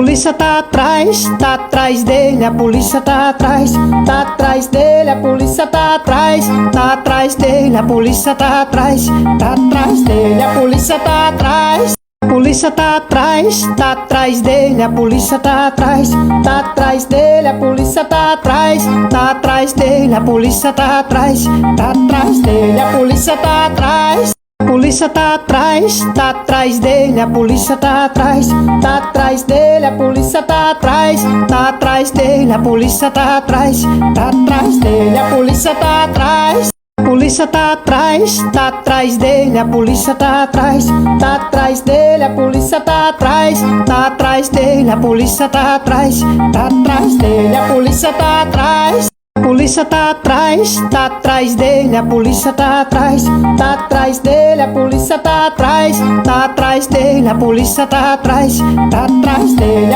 polícia tá atrás dele, a polícia tá atrás dele, a polícia tá atrás dele, a polícia tá atrás dele, a polícia tá atrás. A polícia tá atrás dele, a polícia tá atrás dele, a polícia tá atrás dele, a polícia tá atrás dele, a polícia tá atrás. A polícia tá atrás dele, a polícia tá atrás dele, a polícia tá atrás dele, a polícia tá atrás dele, a polícia tá atrás. A polícia tá atrás dele, a polícia tá atrás dele, a polícia tá atrás dele, a polícia tá atrás dele, a polícia tá atrás. A polícia tá atrás dele, a polícia tá atrás dele, a polícia tá atrás dele, a polícia tá atrás dele.